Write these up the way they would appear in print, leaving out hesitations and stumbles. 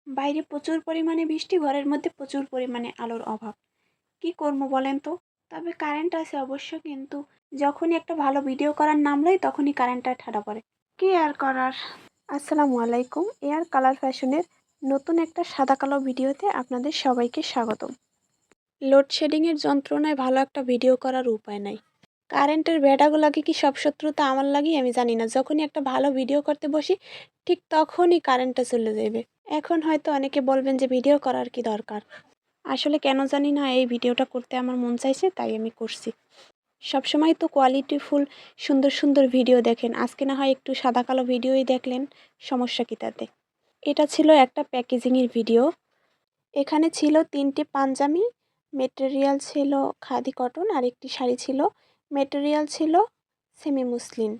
বাইরে প্রচুর পরিমাণে বৃষ্টি, ঘরের মধ্যে প্রচুর পরিমাণে আলোর অভাব। কি করবো বলেন তো? তবে কারেন্ট আছে অবশ্য, কিন্তু যখনই একটা ভালো ভিডিও করার নাম লই তখনই কারেন্টটা ঠাডা পড়ে। কি আর করার। আসসালামু আলাইকুম। এয়ার কালার ফ্যাশনের নতুন একটা সাদা কালো ভিডিওতে আপনাদের সবাইকে স্বাগতম। লোডশেডিংয়ের যন্ত্রণায় ভালো একটা ভিডিও করার উপায় নাই। কারেন্টের ভেড়াগুলাকে কি সব শত্রুতা আমার লাগি আমি জানি না। যখনই একটা ভালো ভিডিও করতে বসি ঠিক তখনই কারেন্টটা চলে যাবে। এখন হয়তো অনেকে বলবেন যে ভিডিও করার কি দরকার। আসলে কেন জানি না এই ভিডিওটা করতে আমার মন চাইছে, তাই আমি করছি। সবসময় তো কোয়ালিটিফুল সুন্দর সুন্দর ভিডিও দেখেন, আজকে না হয় একটু সাদা কালো ভিডিওই দেখলেন, সমস্যা কি তাতে? এটা ছিল একটা প্যাকেজিংয়ের ভিডিও। এখানে ছিল 3টে পাঞ্জাবি, মেটেরিয়াল ছিল খাদি কটন, আর একটি শাড়ি ছিল মেটেরিয়াল ছিল সেমি মুসলিন।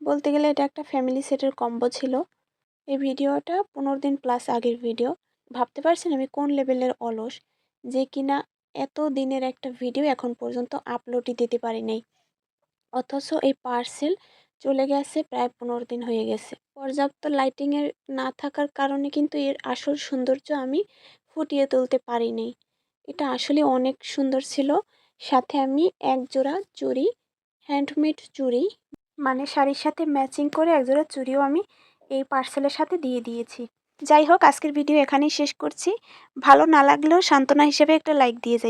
বলতে গেলে এটা একটা ফ্যামিলি সেটের কম্বো ছিল। এই ভিডিওটা 15 দিন প্লাস আগের ভিডিও। ভাবতে পারছেন আমি কোন লেভেলের অলস, যে কিনা এত দিনের একটা ভিডিও এখন পর্যন্ত আপলোডই দিতে পারি নাই। অথচ এই পার্সেল চলে গেছে প্রায় 15 দিন হয়ে গেছে। পর্যাপ্ত লাইটিংয়ের না থাকার কারণে কিন্তু এর আসল সৌন্দর্য আমি ফুটিয়ে তুলতে পারিনি। এটা আসলে অনেক সুন্দর ছিল। সাথে আমি এক জোড়া চুড়ি, হ্যান্ডমেড চুড়ি, মানে শাড়ির সাথে ম্যাচিং করে একজোড়া চুড়িও আমি এই পার্সেলের সাথে দিয়ে দিয়েছি। যাই হোক, আজকের ভিডিও এখানেই শেষ করছি। ভালো না লাগলেও সান্ত্বনা হিসেবে একটা লাইক দিয়ে যাই।